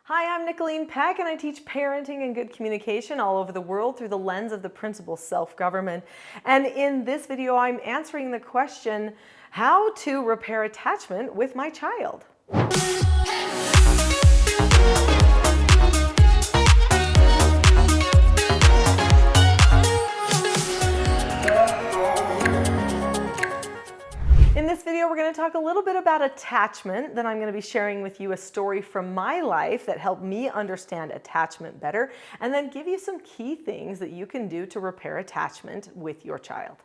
Hi, I'm Nicholeen Peck, and I teach parenting and good communication all over the world through the lens of the principle self-government. And in this video, I'm answering the question, how to repair attachment with my child. In this video, we're going to talk a little bit about attachment. Then I'm going to be sharing with you a story from my life that helped me understand attachment better, and then give you some key things that you can do to repair attachment with your child.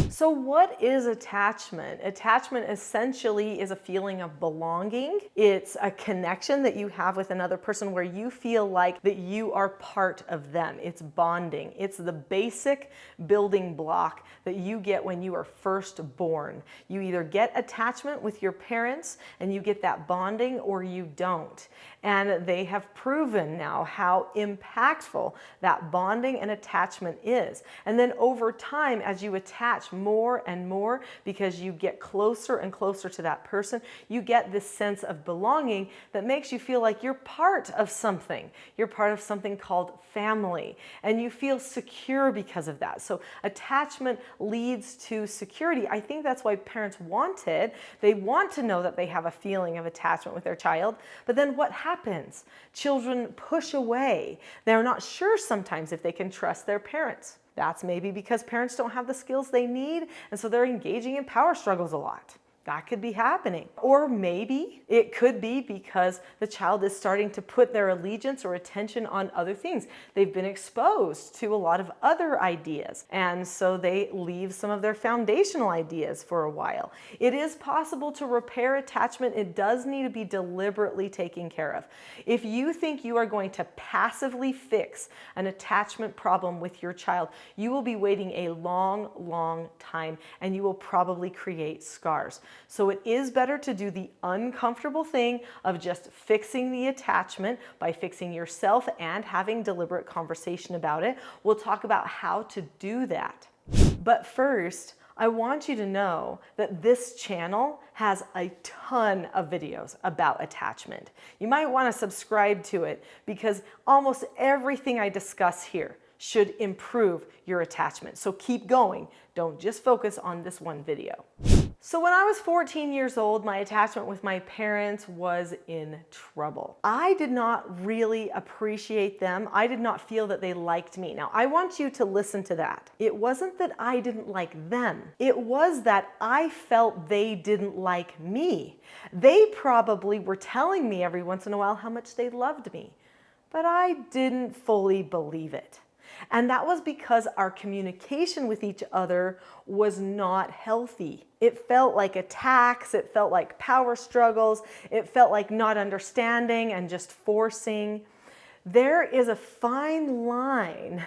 So what is attachment? Attachment essentially is a feeling of belonging. It's a connection that you have with another person where you feel like that you are part of them. It's bonding. It's the basic building block that you get when you are first born. You either get attachment with your parents and you get that bonding, or you don't. And they have proven now how impactful that bonding and attachment is. And then over time, as you attach more and more, because you get closer and closer to that person, you get this sense of belonging that makes you feel like you're part of something. You're part of something called family, and you feel secure because of that. So attachment leads to security. I think that's why parents want it. They want to know that they have a feeling of attachment with their child, but then what happens? Children push away. They're not sure sometimes if they can trust their parents. That's maybe because parents don't have the skills they need, and so they're engaging in power struggles a lot. That could be happening. Or maybe it could be because the child is starting to put their allegiance or attention on other things. They've been exposed to a lot of other ideas, and so they leave some of their foundational ideas for a while. It is possible to repair attachment. It does need to be deliberately taken care of. If you think you are going to passively fix an attachment problem with your child, you will be waiting a long, long time, and you will probably create scars. So it is better to do the uncomfortable thing of just fixing the attachment by fixing yourself and having deliberate conversation about it. We'll talk about how to do that. But first, I want you to know that this channel has a ton of videos about attachment. You might want to subscribe to it because almost everything I discuss here should improve your attachment. So keep going. Don't just focus on this one video. So when I was 14 years old, my attachment with my parents was in trouble. I did not really appreciate them. I did not feel that they liked me. Now, I want you to listen to that. It wasn't that I didn't like them. It was that I felt they didn't like me. They probably were telling me every once in a while how much they loved me, but I didn't fully believe it. And that was because our communication with each other was not healthy. It felt like attacks, it felt like power struggles, it felt like not understanding and just forcing. There is a fine line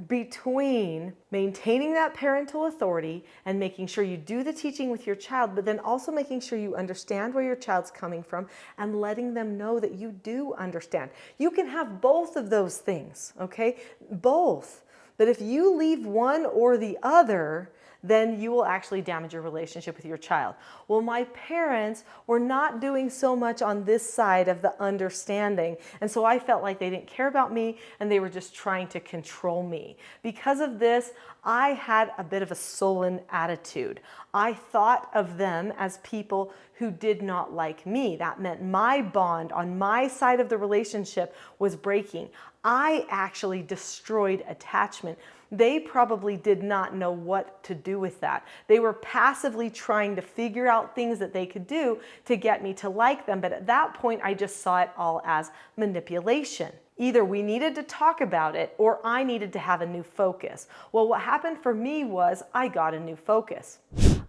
between maintaining that parental authority and making sure you do the teaching with your child, but then also making sure you understand where your child's coming from and letting them know that you do understand. You can have both of those things, okay? Both. But if you leave one or the other, then you will actually damage your relationship with your child. Well, my parents were not doing so much on this side of the understanding, and so I felt like they didn't care about me and they were just trying to control me. Because of this, I had a bit of a sullen attitude. I thought of them as people who did not like me. That meant my bond on my side of the relationship was breaking. I actually destroyed attachment. They probably did not know what to do with that. They were passively trying to figure out things that they could do to get me to like them. But at that point, I just saw it all as manipulation. Either we needed to talk about it or I needed to have a new focus. Well, what happened for me was I got a new focus.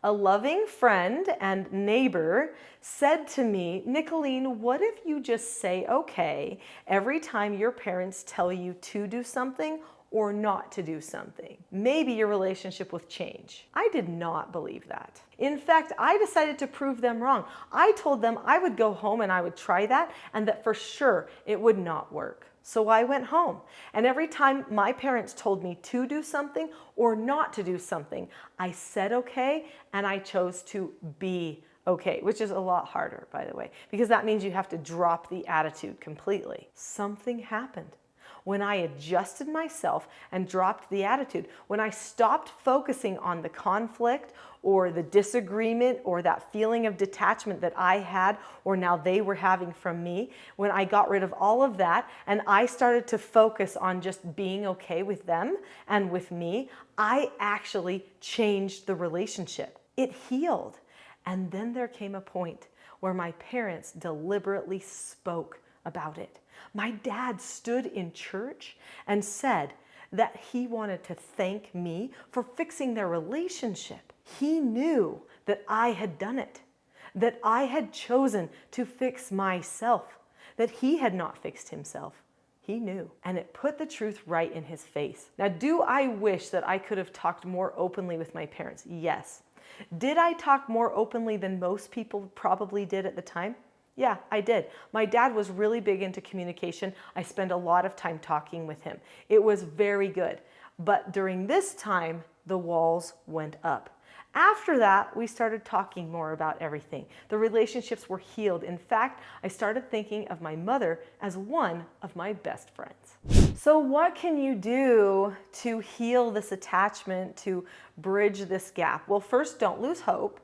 A loving friend and neighbor said to me, Nicholeen, what if you just say okay every time your parents tell you to do something or not to do something? Maybe your relationship will change. I did not believe that. In fact, I decided to prove them wrong. I told them I would go home and I would try that, and that for sure it would not work. So I went home, and every time my parents told me to do something or not to do something, I said okay, and I chose to be okay, which is a lot harder, by the way, because that means you have to drop the attitude completely. Something happened. When I adjusted myself and dropped the attitude, when I stopped focusing on the conflict or the disagreement or that feeling of detachment that I had or now they were having from me, when I got rid of all of that and I started to focus on just being okay with them and with me, I actually changed the relationship. It healed. And then there came a point where my parents deliberately spoke about it. My dad stood in church and said that he wanted to thank me for fixing their relationship. He knew that I had done it, that I had chosen to fix myself, that he had not fixed himself. He knew, and it put the truth right in his face. Now, do I wish that I could have talked more openly with my parents? Yes. Did I talk more openly than most people probably did at the time? Yeah, I did. My dad was really big into communication. I spent a lot of time talking with him. It was very good. But during this time, the walls went up. After that, we started talking more about everything. The relationships were healed. In fact, I started thinking of my mother as one of my best friends. So what can you do to heal this attachment, to bridge this gap? Well, first, don't lose hope.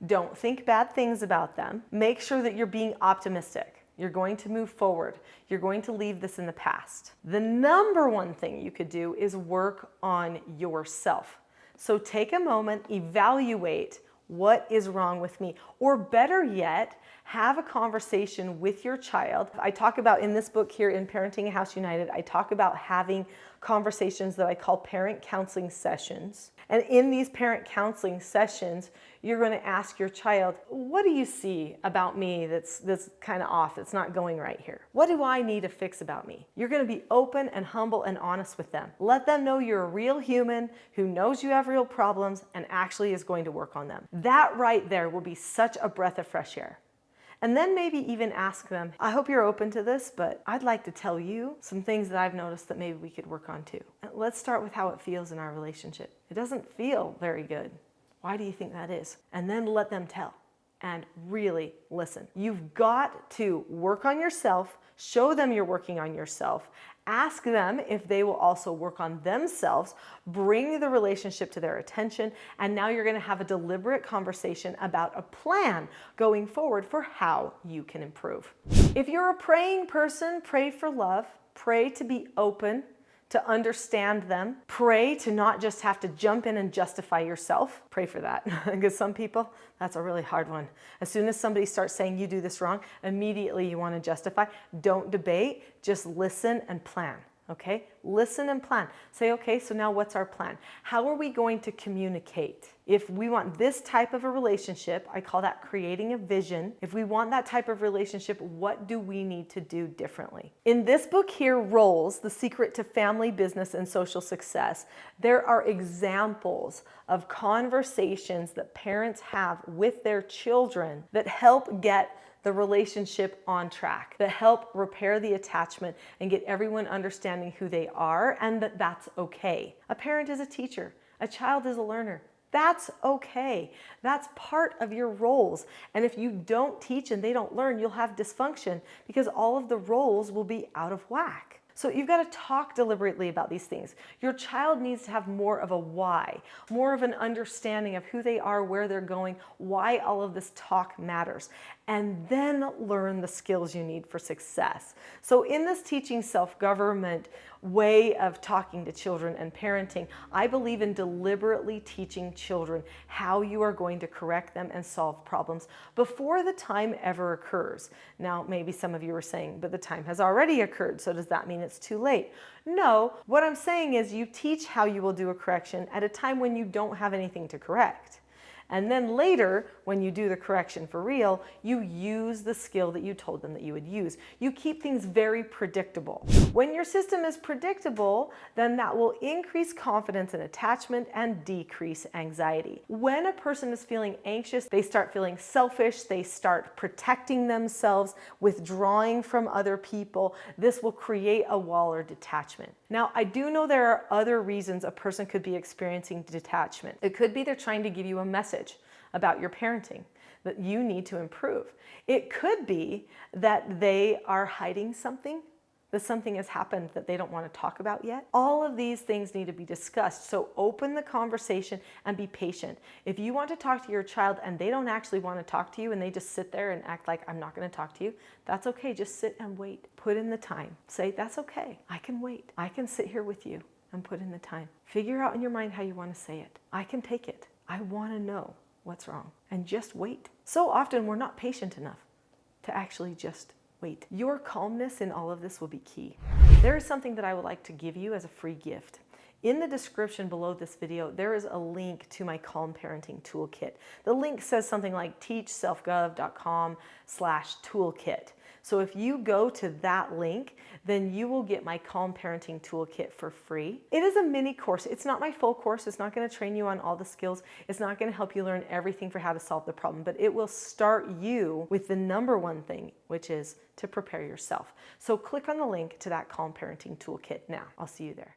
Don't think bad things about them. Make sure that you're being optimistic. You're going to move forward. You're going to leave this in the past. The number one thing you could do is work on yourself. So take a moment, evaluate what is wrong with me, or better yet, have a conversation with your child. I talk about in this book here in Parenting a House United, I talk about having conversations that I call parent counseling sessions. And in these parent counseling sessions, you're going to ask your child, what do you see about me that's kind of off, that's not going right here? What do I need to fix about me? You're going to be open and humble and honest with them. Let them know you're a real human who knows you have real problems and actually is going to work on them. That right there will be such a breath of fresh air. And then maybe even ask them, I hope you're open to this, but I'd like to tell you some things that I've noticed that maybe we could work on too. And let's start with how it feels in our relationship. It doesn't feel very good. Why do you think that is? And then let them tell and really listen. You've got to work on yourself, show them you're working on yourself, ask them if they will also work on themselves, bring the relationship to their attention, and now you're going to have a deliberate conversation about a plan going forward for how you can improve. If you're a praying person, pray for love, pray to be open, to understand them. Pray to not just have to jump in and justify yourself. Pray for that, because some people, that's a really hard one. As soon as somebody starts saying you do this wrong, immediately you want to justify. Don't debate, just listen and plan. Okay? Listen and plan. Say, okay, so now what's our plan? How are we going to communicate? If we want this type of a relationship, I call that creating a vision. If we want that type of relationship, what do we need to do differently? In this book here, Roles, The Secret to Family, Business, and Social Success, there are examples of conversations that parents have with their children that help get the relationship on track, that help repair the attachment and get everyone understanding who they are and that that's okay. A parent is a teacher. A child is a learner. That's okay. That's part of your roles. And if you don't teach and they don't learn, you'll have dysfunction because all of the roles will be out of whack. So you've got to talk deliberately about these things. Your child needs to have more of a why, more of an understanding of who they are, where they're going, why all of this talk matters, and then learn the skills you need for success. So in this teaching self-government way of talking to children and parenting, I believe in deliberately teaching children how you are going to correct them and solve problems before the time ever occurs. Now, maybe some of you are saying, but the time has already occurred, so does that mean it's too late? No, what I'm saying is you teach how you will do a correction at a time when you don't have anything to correct. And then later, when you do the correction for real, you use the skill that you told them that you would use. You keep things very predictable. When your system is predictable, then that will increase confidence and attachment and decrease anxiety. When a person is feeling anxious, they start feeling selfish, they start protecting themselves, withdrawing from other people. This will create a wall or detachment. Now, I do know there are other reasons a person could be experiencing detachment. It could be they're trying to give you a message about your parenting. that you need to improve. It could be that they are hiding something, that something has happened that they don't want to talk about yet. All of these things need to be discussed. So open the conversation and be patient. If you want to talk to your child and they don't actually want to talk to you and they just sit there and act like, I'm not going to talk to you, that's okay. Just sit and wait. Put in the time. Say, that's okay. I can wait. I can sit here with you and put in the time. Figure out in your mind how you want to say it. I can take it. I want to know what's wrong. And just wait. So often we're not patient enough to actually just wait. Your calmness in all of this will be key. There is something that I would like to give you as a free gift. In the description below this video, there is a link to my Calm Parenting Toolkit. The link says something like teachselfgov.com/toolkit. So if you go to that link, then you will get my Calm Parenting Toolkit for free. It is a mini course. It's not my full course. It's not going to train you on all the skills. It's not going to help you learn everything for how to solve the problem, but it will start you with the number one thing, which is to prepare yourself. So click on the link to that Calm Parenting Toolkit now. I'll see you there.